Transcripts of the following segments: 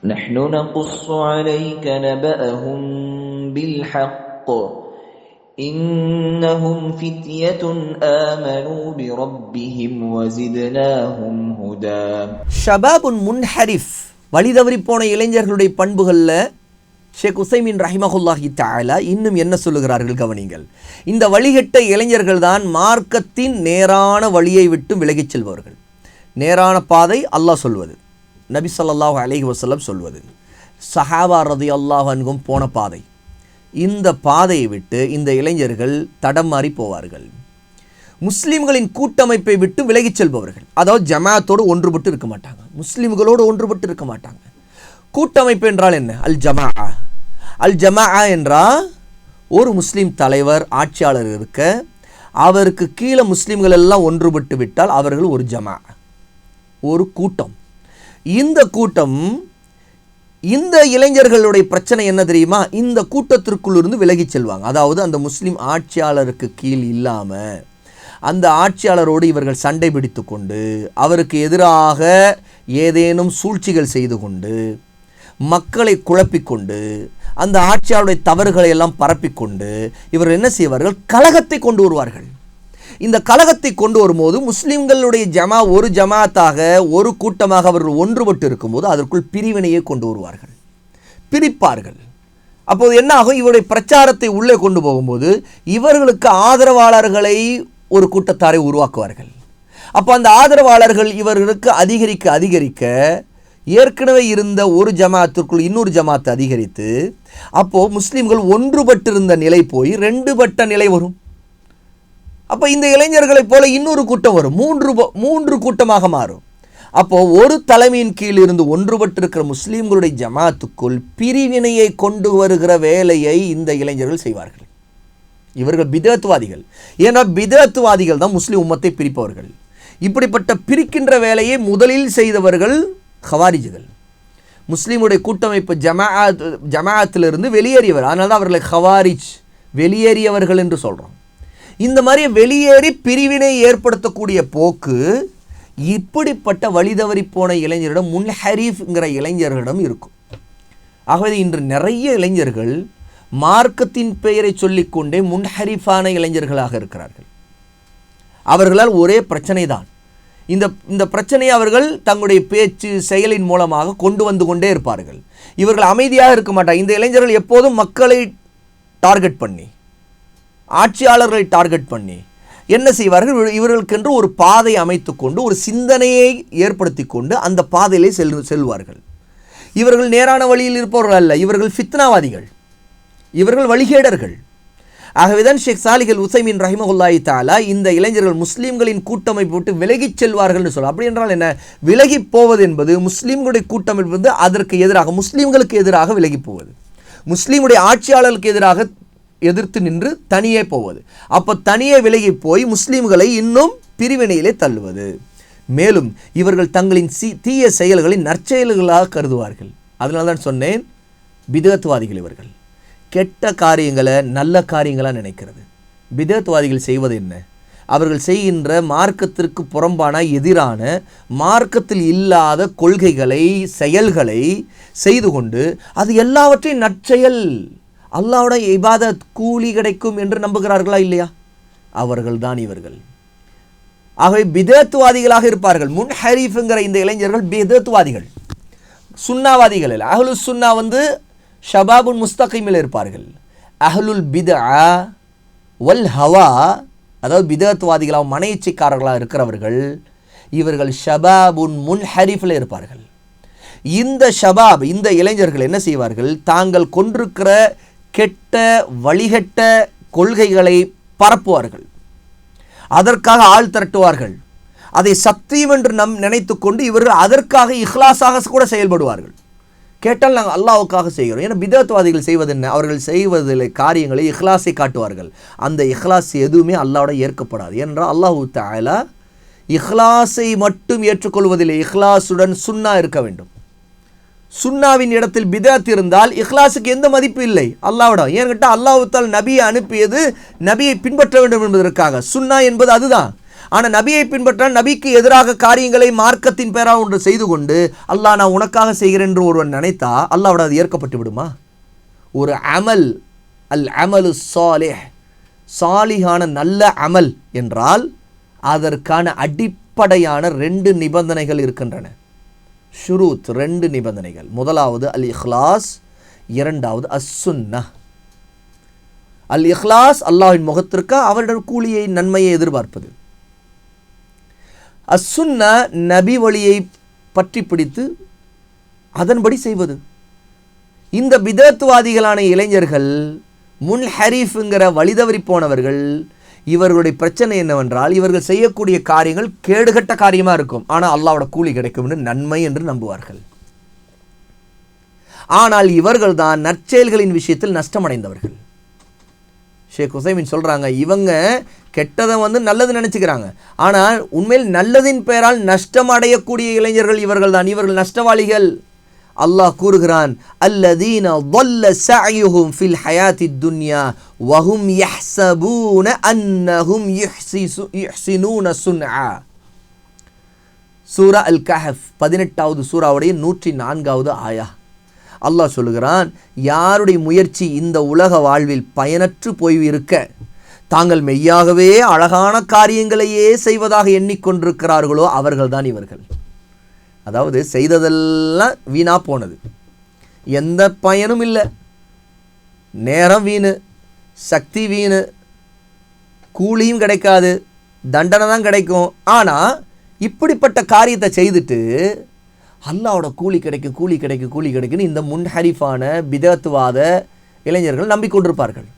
نحن نقص عليك نبأهم بالحق إنهم فتية آمنوا بربهم وزدناهم هدى. ஷபாபுன் முன்ஹரிஃப், வழிதவறி போன இளைஞர்களுடைய பண்புகளில் ஷேக் உசைமின் ரஹிமஹுல்லாஹி தஆலா இன்னும் என்ன சொல்லுகிறார்கள் கவனிங்கள். இந்த வழிகட்ட இளைஞர்கள் தான் மார்க்கத்தின் நேரான வழியை விட்டு விலகிச் செல்பவர்கள். நேரான பாதை அல்லாஹ் சொல்வது, நபி ஸல்லல்லாஹு அலைஹி வஸல்லம் சொல்வது, சஹாபா ரலியல்லாஹு அன்ஹும் போன பாதை. இந்த பாதையை விட்டு இந்த இளைஞர்கள் தடமாறி போவார்கள். முஸ்லீம்களின் கூட்டமைப்பை விட்டு விலகிச் செல்பவர்கள், அதாவது ஜமாத்தோடு ஒன்றுபட்டு இருக்க மாட்டாங்க, முஸ்லீம்களோடு ஒன்றுபட்டு இருக்க மாட்டாங்க. கூட்டமைப்பு என்றால் என்ன? அல் ஜமா. அல் ஜமா என்றால் ஒரு முஸ்லீம் தலைவர், ஆட்சியாளர் இருக்க, அவருக்கு கீழே முஸ்லீம்கள் எல்லாம் ஒன்றுபட்டு விட்டால் அவர்கள் ஒரு ஜமா, ஒரு கூட்டம். இந்த கூட்டம், இந்த இளைஞர்களுடைய பிரச்சனை என்ன தெரியுமா? இந்த கூட்டத்திற்குள் இருந்து விலகி செல்வாங்க. அதாவது அந்த முஸ்லீம் ஆட்சியாளருக்கு கீழ் இல்லாமல் அந்த ஆட்சியாளரோடு இவர்கள் சண்டை பிடித்து கொண்டு, அவருக்கு எதிராக ஏதேனும் சூழ்ச்சிகள் செய்து கொண்டு, மக்களை குழப்பிக்கொண்டு, அந்த ஆட்சியாளருடைய தவறுகளை எல்லாம் பரப்பிக்கொண்டு இவர்கள் என்ன செய்வார்கள்? கலகத்தை கொண்டு வருவார்கள். இந்த கலகத்தை கொண்டு வரும்போது முஸ்லிம்களுடைய ஒரு ஜமாத்தாக, ஒரு கூட்டமாக அவர்கள் ஒன்றுபட்டு இருக்கும்போது அதற்குள் பிரிவினையை கொண்டு வருவார்கள், பிரிப்பார்கள். அப்போது என்ன ஆகும்? இவருடைய பிரச்சாரத்தை உள்ளே கொண்டு போகும்போது இவர்களுக்கு ஆதரவாளர்களை ஒரு கூட்டத்தாரை உருவாக்குவார்கள். அப்போ அந்த ஆதரவாளர்கள் இவர்களுக்கு அதிகரிக்க அதிகரிக்க ஏற்கனவே இருந்த ஒரு ஜமாத்திற்குள் இன்னொரு ஜமாத்து அதிகரித்து, அப்போது முஸ்லீம்கள் ஒன்றுபட்டிருந்த நிலை போய் ரெண்டுபட்ட நிலை வரும். அப்போ இந்த இளைஞர்களைப் போல இன்னொரு கூட்டம் வரும், மூன்று கூட்டமாக மாறும். அப்போது ஒரு தலைமையின் கீழ் இருந்து ஒன்றுபட்டிருக்கிற முஸ்லீம்களுடைய ஜமாத்துக்குள் பிரிவினையை கொண்டு வருகிற வேலையை இந்த இளைஞர்கள் செய்வார்கள். இவர்கள் பிதஅத்வாதிகள். ஏன்னா பிதஅத்வாதிகள் தான் முஸ்லீம் உம்மத்தை பிரிப்பவர்கள். இப்படிப்பட்ட பிரிக்கின்ற வேலையை முதலில் செய்தவர்கள் ஹவாரிஜுகள். முஸ்லீமுடைய கூட்டமைப்பு ஜமாஅத்திலிருந்து வெளியேறியவர், அதனால தான் அவர்களை ஹவாரிஜ், வெளியேறியவர்கள் என்று சொல்கிறோம். இந்த மாதிரி வெளியேறி பிரிவினை ஏற்படுத்தக்கூடிய போக்கு இப்படிப்பட்ட வழிதவறி போன இளைஞரிடம், முன்ஹரீஃப்ங்கிற இளைஞர்களிடம் இருக்கும். ஆகவே இன்று நிறைய இளைஞர்கள் மார்க்கத்தின் பெயரை சொல்லிக்கொண்டே முன்ஹரீஃபான இளைஞர்களாக இருக்கிறார்கள். அவர்களால் ஒரே பிரச்சனை தான். இந்த பிரச்சனையை அவர்கள் தங்களுடைய பேச்சு செயலின் மூலமாக கொண்டு வந்து கொண்டே இருப்பார்கள். இவர்கள் அமைதியாக இருக்க மாட்டார்கள். இந்த இளைஞர்கள் எப்போதும் மக்களை டார்கெட் பண்ணி, ஆட்சியாளர்களை டார்கெட் பண்ணி என்ன செய்வார்கள்? இவர்களுக்கென்று ஒரு பாதை அமைத்து கொண்டு, ஒரு சிந்தனையை ஏற்படுத்தி கொண்டு அந்த பாதையிலே செல்வார்கள். இவர்கள் நேரான வழியில் இருப்பவர்கள் அல்ல, இவர்கள் ஃபித்னாவாதிகள், இவர்கள் வழிகேடர்கள். ஆகவேதான் ஷேக் சாலிஹ் அல் உசைமின் ரஹிமஹுல்லாஹி தஆலா இந்த இளைஞர்கள் முஸ்லீம்களின் கூட்டமைப்பு விட்டு விலகிச் செல்வார்கள் சொல்ல. அப்படி என்றால் என்ன? விலகி போவது என்பது முஸ்லீம்களுடைய கூட்டமைப்பு வந்து அதற்கு எதிராக, முஸ்லீம்களுக்கு எதிராக விலகி போவது, முஸ்லீமுடைய ஆட்சியாளர்களுக்கு எதிராக எதிர்த்து நின்று தனியே போவது. அப்போ தனியே விலகி போய் முஸ்லீம்களை இன்னும் பிரிவினையிலே தள்ளுவது. மேலும் இவர்கள் தங்களின் தீய செயல்களை நற்செயல்களாக கருதுவார்கள். அதனால தான் சொன்னேன், பிதஅத்வாதிகள் இவர்கள். கெட்ட காரியங்களை நல்ல காரியங்களாக நினைக்கிறது. பிதஅத்வாதிகள் செய்வது என்ன? அவர்கள் செய்கின்ற மார்க்கத்திற்கு புறம்பான, எதிரான, மார்க்கத்தில் இல்லாத கொள்கைகளை, செயல்களை செய்து கொண்டு அது எல்லாவற்றையும் நற்செயல், அல்லாஹ்வுடைய இபாதத், கூலி கிடைக்கும் என்று நம்புகிறார்களா இல்லையா? அவர்கள்தான் இவர்கள். ஆகவே பிதஅத்வாதிகளாக இருப்பார்கள். முன்ஹரீஃப்ங்கிற இந்த இளைஞர்கள் பிதஅத்வாதிகள், சுன்னாவாதிகள் இல்லை. அஹ்லுஸ் சுன்னா வந்து ஷபாபுன் முஸ்தகீமில் இருப்பார்கள். அஹ்லுல் பித்ஆ வல் ஹவா, அதாவது பிதஅத்வாதிகளாக மனையச்சைக்காரர்களாக இருக்கிறவர்கள், இவர்கள் ஷபாபுன் முன்ஹரீஃபில் இருப்பார்கள். இந்த ஷபாப், இந்த இளைஞர்கள் என்ன செய்வார்கள்? தாங்கள் கொண்டிருக்கிற கெட்ட வழிகட்ட கொள்கைகளை பரப்புவார்கள், அதற்காக ஆள் திரட்டுவார்கள், அதை சத்தியம் என்று நினைத்து கொண்டு இவர்கள் அதற்காக இஹ்லாஸாக கூட செயல்படுவார்கள். கேட்டால் நாங்கள் அல்லாஹ்வுக்காக செய்கிறோம். ஏன்னா பிதஅத்வாதிகள் செய்வது என்ன? அவர்கள் செய்வதில் காரியங்களை இஹ்லாஸை காட்டுவார்கள். அந்த இஹ்லாஸ் எதுவுமே அல்லாஹ்வோட ஏற்கப்படாது. ஏனென்றால் அல்லாஹ் தஆலா இஹ்லாஸை மட்டும் ஏற்றுக்கொள்வதில்லை, இஹ்லாஸுடன் சுன்னா இருக்க வேண்டும். சுன்னாவின் இடத்தில் பிதஅத் இருந்தால் இஹ்லாஸுக்கு எந்த மதிப்பு இல்லை அல்லாஹ்விடம். ஏன்னு கேட்டால் அல்லாஹ் தஆலா நபியை அனுப்பியது நபியை பின்பற்ற வேண்டும் என்பதற்காக. சுன்னா என்பது அதுதான். ஆனால் நபியை பின்பற்றால் நபிக்கு எதிராக காரியங்களை மார்க்கத்தின் பேராக ஒன்று செய்து கொண்டு அல்லாஹ் நான் உனக்காக செய்கிறேன் என்று ஒருவன் நினைத்தா அல்லாஹ்வோட அது ஏற்கப்பட்டு விடுமா? ஒரு அமல், அல் அமலு சாலிஹ், சாலிஹான நல்ல அமல் என்றால் அதற்கான அடிப்படையான 2 நிபந்தனைகள் இருக்கின்றன. ஷுரூத், 2 நிபந்தனைகள். முதலாவது அல் இஹ்லாஸ், இரண்டாவது அஸ்ஸுன்னா. அல் இஹ்லாஸ் அல்லாஹ்வின் முகத்திற்கு அவருடைய கூலியை நன்மையை எதிர்பார்ப்பது. அஸ்ஸுன்னா நபி வழியை பற்றி பிடித்து அதன்படி செய்வது. இந்த பிதத்துவாதிகளான இளைஞர்கள், முன்ஹரிஃப்ங்கிற வழிதவறி போனவர்கள், இவர்களுடைய பிரச்சனை என்னவென்றால் இவர்கள் செய்யக்கூடிய காரியங்கள் கேடுகட்ட காரியமாக இருக்கும், ஆனால் அல்லாஹ்வோட கூலி கிடைக்கும்னு நன்மை என்று நம்புவார்கள். ஆனால் இவர்கள் தான் நற்செயல்களின் விஷயத்தில் நஷ்டமடைந்தவர்கள். ஷேக் உசைமின் சொல்கிறாங்க, இவங்க கெட்டதை நல்லது நினச்சிக்கிறாங்க, ஆனால் உண்மையில் நல்லதின் பெயரால் நஷ்டம் அடையக்கூடிய இளைஞர்கள் இவர்கள் தான். இவர்கள் நஷ்டவாளிகள். அல்லாஹ் கூறுகிறான், அல்லதீன ضل سعيهم في الحياة الدنيا وهم يحسبون أنهم يحسنون صنعا. சூரா அல் கஹஃப் 18வது சூராவுடைய 104வது ஆயா. அல்லாஹ் சொல்லுகிறான், யாருடைய முயற்சி இந்த உலக வாழ்வில் பயனற்று போயிருக்க தாங்கள் மெய்யாகவே அழகான காரியங்களையே செய்வதாக எண்ணிக்கொண்டிருக்கிறார்களோ அவர்கள்தான் இவர்கள். அதாவது செய்ததெல்லாம் வீணாக போனது, எந்த பயனும் இல்லை, நேரம் வீணு, சக்தி வீணு, கூலியும் கிடைக்காது, தண்டனை தான் கிடைக்கும். ஆனால் இப்படிப்பட்ட காரியத்தை செய்துட்டு அல்லாஹ்வோட கூலி கிடைக்கும், கூலி கிடைக்கும், கூலி கிடைக்குன்னு இந்த முன்ஹரிஃபான பிதத்துவாத இளைஞர்கள் நம்பிக்கொண்டிருப்பார்கள்.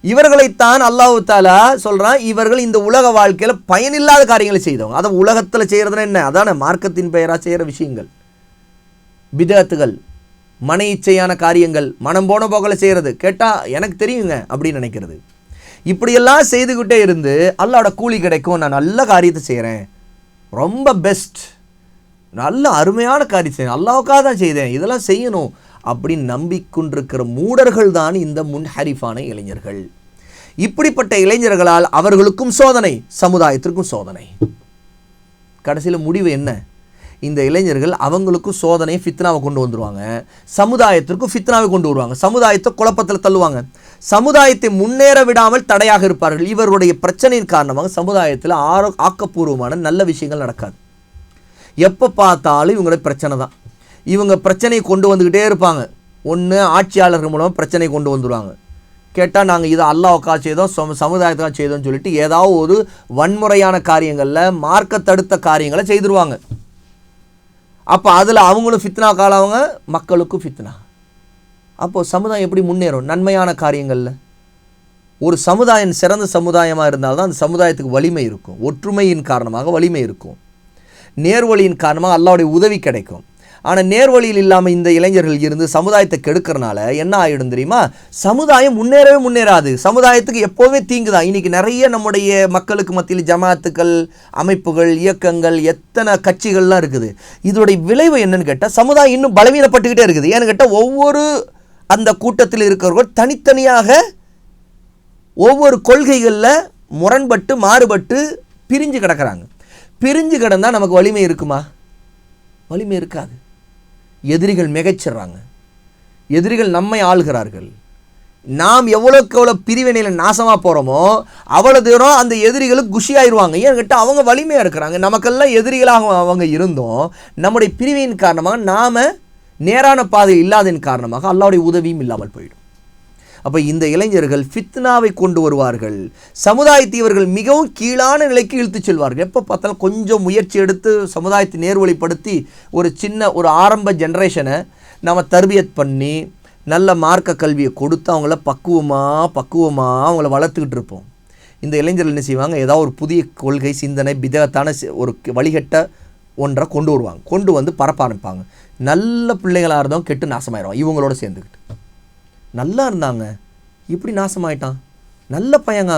இவர்களைத்தான் அல்லாஹ் தஆலா சொல்கிறான், இவர்கள் இந்த உலக வாழ்க்கையில் பயனில்லாத காரியங்களை செய்தவங்க. அதை உலகத்தில் செய்கிறதுனா என்ன? அதான மார்க்கத்தின் பெயராக செய்கிற விஷயங்கள், பிதத்துகள், மன இச்சையான காரியங்கள், மனம் போன போக்கில் செய்கிறது, கேட்டால் எனக்கு தெரியுங்க அப்படின்னு நினைக்கிறது. இப்படியெல்லாம் செய்துக்கிட்டே இருந்து அல்லாஹ்வோட கூலி கிடைக்கும், நான் நல்ல காரியத்தை செய்கிறேன், ரொம்ப பெஸ்ட், நல்ல அருமையான காரியம் செய்யணும், அல்லாஹ்வுக்காக தான் செய்தேன், இதெல்லாம் செய்யணும் அப்படின்னு நம்பிக்கொண்டிருக்கிற மூடர்கள் தான் இந்த முன்ஹரிஃபான இளைஞர்கள். இப்படிப்பட்ட இளைஞர்களால் அவர்களுக்கும் சோதனை, சமுதாயத்திற்கும் சோதனை. கடைசியில் முடிவு என்ன? இந்த இளைஞர்கள் அவங்களுக்கும் சோதனை, ஃபித்னாவை கொண்டு வந்துடுவாங்க, சமுதாயத்திற்கும் ஃபித்னாவை கொண்டு வருவாங்க, சமுதாயத்தை குழப்பத்தில் தள்ளுவாங்க, சமுதாயத்தை முன்னேற விடாமல் தடையாக இருப்பார்கள். இவர்களுடைய பிரச்சனையின் காரணமாக சமுதாயத்தில் ஆக்கப்பூர்வமான நல்ல விஷயங்கள் நடக்காது. எப்போ பார்த்தாலும் இவங்களுடைய பிரச்சனை தான். இவங்க பிரச்சனையை கொண்டு வந்துக்கிட்டே இருப்பாங்க. ஒன்று ஆட்சியாளர்கள் மூலமாக பிரச்சனை கொண்டு வந்துடுவாங்க. கேட்டால் நாங்கள் இதை அல்லாஹ்வுக்காக செய்தோம், சமுதாயத்துக்காக செய்தோம்னு சொல்லிட்டு ஏதாவது ஒரு வன்முறையான காரியங்களில் மார்க்க தடுத்த காரியங்களை செய்துருவாங்க. அப்போ அதில் அவங்களும் ஃபித்னா காலவங்க, மக்களுக்கும் ஃபித்னா. அப்போது சமுதாயம் எப்படி முன்னேறும்? நன்மையான காரியங்களில் ஒரு சமுதாயம் சிறந்த சமுதாயமாக இருந்தால்தான் அந்த சமுதாயத்துக்கு வலிமை இருக்கும், ஒற்றுமையின் காரணமாக வலிமை இருக்கும், நேர்வழியின் காரணமாக அல்லாஹ்வுடைய உதவி கிடைக்கும். ஆனால் நேர்வழியில் இல்லாமல் இந்த இளைஞர்கள் இருந்து சமுதாயத்தை கெடுக்கிறனால என்ன ஆகிடும் தெரியுமா? சமுதாயம் முன்னேறவே முன்னேறாது, சமுதாயத்துக்கு எப்போவுமே தீங்கு தான். இன்றைக்கி நிறைய நம்முடைய மக்களுக்கு மத்தியில் ஜமாத்துக்கள், அமைப்புகள், இயக்கங்கள், எத்தனை கட்சிகள்லாம் இருக்குது. இதோடைய விளைவு என்னன்னு கேட்டால் சமுதாயம் இன்னும் பலவீனப்பட்டுக்கிட்டே இருக்குது. ஏன்னு கேட்டால் ஒவ்வொரு அந்த கூட்டத்தில் இருக்கிறவர்கள் தனித்தனியாக ஒவ்வொரு கொள்கைகளில் முரண்பட்டு மாறுபட்டு பிரிஞ்சு கிடக்கிறாங்க. பிரிஞ்சு கிடந்தால் நமக்கு வலிமை இருக்குமா? வலிமை இருக்காது. எதிரிகள் மிகைச்சிட்றாங்க, எதிரிகள் நம்மை ஆள்கிறார்கள். நாம் எவ்வளோக்கு எவ்வளோ பிரிவினையில் நாசமாக போகிறோமோ அவ்வளோ தூரம் அந்த எதிரிகளுக்கு குஷியாயிருவாங்க. ஏன்னு கேட்டால் அவங்க வலிமையாக இருக்கிறாங்க. நமக்கெல்லாம் எதிரிகளாக அவங்க இருந்தோம். நம்முடைய பிரிவின் காரணமாக நாம் நேரான பாதை இல்லாததின் காரணமாக அல்லாஹ்வுடைய உதவியும் இல்லாமல் போயிடும். அப்போ இந்த இளைஞர்கள் ஃபித்னாவை கொண்டு வருவார்கள், சமுதாயத்தை இவர்கள் மிகவும் கீழான நிலைக்கு இழுத்து செல்வார்கள். எப்போ பார்த்தாலும் கொஞ்சம் முயற்சி எடுத்து சமுதாயத்தை நேர்வழிப்படுத்தி ஒரு ஆரம்ப ஜென்ரேஷனை நம்ம தர்பியத் பண்ணி நல்ல மார்க்க கல்வியை கொடுத்து அவங்கள பக்குவமாக அவங்கள வளர்த்துக்கிட்டு இருப்போம். இந்த இளைஞர்கள் என்ன செய்வாங்க? ஏதாவது ஒரு புதிய கொள்கை, சிந்தனை, பிதத்தான ஒரு வழிகட்ட ஒன்றை கொண்டு வருவாங்க, கொண்டு வந்து பரப்ப ஆரம்பிப்பாங்க. நல்ல பிள்ளைகளாக இருந்தவங்க கெட்டு நாசமாயிடுவாங்க. இவங்களோட சேர்ந்துக்கிட்டு நல்லா இருந்தாங்க, இப்படி நாசமாயிட்டான், நல்ல பையங்க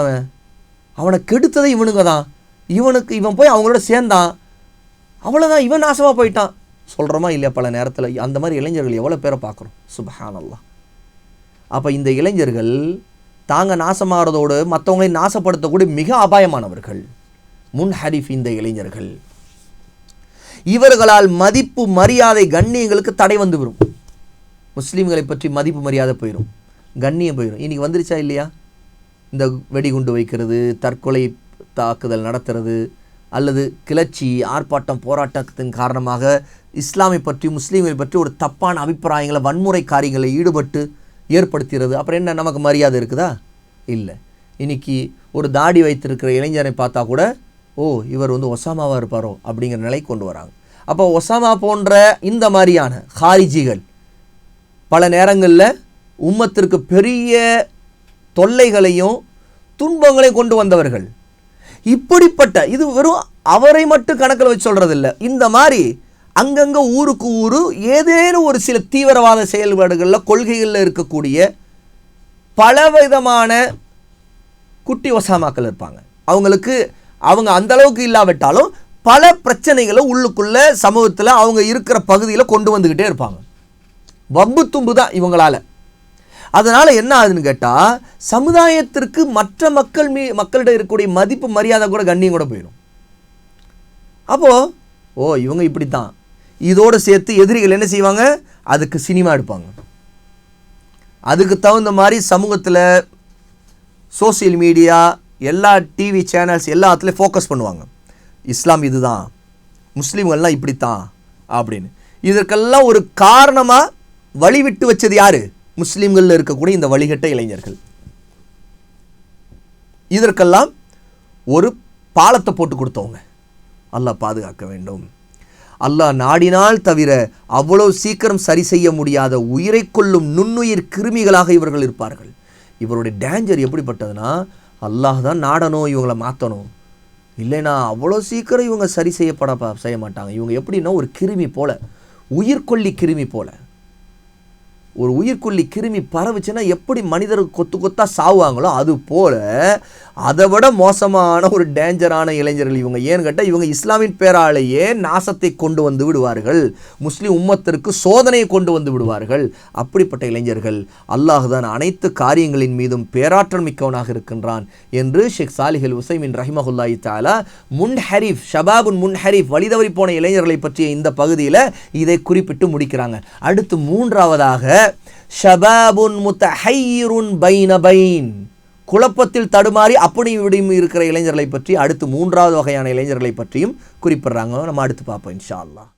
அவனை கெடுத்ததே இவனுங்க தான், இவன் போய் அவங்களோட சேர்ந்தான், அவ்வளோதான், இவன் நாசமாக போயிட்டான் சொல்கிறோமா இல்லையா? பல நேரத்தில் அந்த மாதிரி இளைஞர்கள் எவ்வளோ பேரை பார்க்குறோம். சுப்ஹானல்லாஹ். அப்போ இந்த இளைஞர்கள் தாங்க நாசமாகிறதோடு மற்றவங்களை நாசப்படுத்தக்கூடிய மிக அபாயமானவர்கள் முன்ஹரிஃப் இந்த இளைஞர்கள். இவர்களால் மதிப்பு மரியாதை கண்ணியங்களுக்கு தடை வந்து வரும். முஸ்லீம்களை பற்றி மதிப்பு மரியாதை போயிடும், கண்ணியம் போயிடும். இன்றைக்கி வந்துருச்சா இல்லையா? இந்த வெடிகுண்டு வைக்கிறது, தற்கொலை தாக்குதல் நடத்துறது, அல்லது கிளர்ச்சி ஆர்ப்பாட்டம் போராட்டத்தின் காரணமாக இஸ்லாமை பற்றி முஸ்லீம்களை பற்றி ஒரு தப்பான அபிப்பிராயங்களை வன்முறை காரியங்களை ஈடுபட்டு ஏற்படுத்துகிறது. அப்புறம் என்ன, நமக்கு மரியாதை இருக்குதா? இல்லை. இன்றைக்கி ஒரு தாடி வைத்திருக்கிற இளைஞரை பார்த்தா கூட இவர் ஒசாமாவாக இருப்பாரோ அப்படிங்கிற நிலை கொண்டு வராங்க. அப்போ ஒசாமா போன்ற இந்த மாதிரியான ஹாரிஜிகள் பல நேரங்களில் உம்மத்திற்கு பெரிய தொல்லைகளையும் துன்பங்களையும் கொண்டு வந்தவர்கள். இப்படிப்பட்ட இது வெறும் அவரை மட்டும் கணக்கில் வச்சு சொல்கிறதில்ல. இந்த மாதிரி அங்கங்கே ஊருக்கு ஊர் ஏதேனும் ஒரு சில தீவிரவாத செயல்பாடுகளில் கொள்கைகளில் இருக்கக்கூடிய பலவிதமான குட்டி ஒசாமாக்கள் இருப்பாங்க. அவங்க அந்த அளவுக்கு இல்லாவிட்டாலும் பல பிரச்சனைகளை உள்ளுக்குள்ள சமூகத்தில் அவங்க இருக்கிற பகுதியில் கொண்டு வந்துக்கிட்டே இருப்பாங்க. வம்பு தும்பு தான் இவங்களால். அதனால் என்ன ஆகுதுன்னு கேட்டால், சமுதாயத்திற்கு மற்ற மக்களிடம் இருக்கக்கூடிய மதிப்பு மரியாதை கூட கண்ணியம் கூட போயிடும். அப்போது இவங்க இப்படி தான். இதோடு சேர்த்து எதிரிகள் என்ன செய்வாங்க, அதுக்கு சினிமா எடுப்பாங்க. அதுக்கு தகுந்த மாதிரி சமூகத்தில் சோசியல் மீடியா எல்லா டிவி சேனல்ஸ் எல்லாத்துலேயும் ஃபோக்கஸ் பண்ணுவாங்க. இஸ்லாம் இதுதான், முஸ்லீம்கள்லாம் இப்படித்தான் அப்படின்னு. இதற்கெல்லாம் ஒரு காரணமாக வழிவிட்டு வச்சது யார்? முஸ்லீம்களில் இருக்கக்கூடிய இந்த வழிகட்ட இளைஞர்கள். இதற்கெல்லாம் ஒரு பாலத்தை போட்டு கொடுத்தவங்க. அல்லாஹ் பாதுகாக்க வேண்டும். அல்லாஹ் நாடினால் தவிர அவ்வளோ சீக்கிரம் சரி செய்ய முடியாத உயிரை கொள்ளும் நுண்ணுயிர் கிருமிகளாக இவர்கள் இருப்பார்கள். இவருடைய டேஞ்சர் எப்படிப்பட்டதுன்னா, அல்லாஹ் தான் நாடணும் இவங்களை மாற்றணும். இல்லைனா அவ்வளோ சீக்கிரம் இவங்க சரி செய்ய மாட்டாங்க. இவங்க எப்படின்னா ஒரு கிருமி போல, உயிர்கொல்லி கிருமி போல. ஒரு உயிர்கொல்லி கிருமி பரவுச்சுன்னா எப்படி மனிதர் கொத்து கொத்தாக சாவுவாங்களோ அது போல் அதை விட மோசமான ஒரு டேஞ்சரான இளைஞர்கள் இவங்க. ஏன்னு கேட்டால், இவங்க இஸ்லாமின் பேராலேயே நாசத்தை கொண்டு வந்து விடுவார்கள், முஸ்லீம் உம்மத்திற்கு சோதனையை கொண்டு வந்து விடுவார்கள். அப்படிப்பட்ட இளைஞர்கள். அல்லாஹ் தான் அனைத்து காரியங்களின் மீதும் பேராற்றல் மிக்கவனாக இருக்கின்றான் என்று ஷேக் சாலிஹ் அல் உசைமின் ரஹிமஹுல்லாஹி தஆலா முன்ஹரிஃப் ஷபாபுன் முன்ஹரிஃப் வழிதவறி போன இளைஞர்களை பற்றிய இந்த பகுதியில் இதை குறிப்பிட்டு முடிக்கிறாங்க. அடுத்து மூன்றாவதாக ஷபாபுன் முத்தஹய்யிருன் பைன பைன், குழப்பத்தில் தடுமாறி அப்படி இப்படியும் இருக்கிற இளைஞர்களை பற்றி அடுத்து மூன்றாவது வகையான இளைஞர்களை பற்றியும் குறிப்பிடுறாங்க. நம்ம அடுத்து பார்ப்போம் இன்ஷா அல்லாஹ்.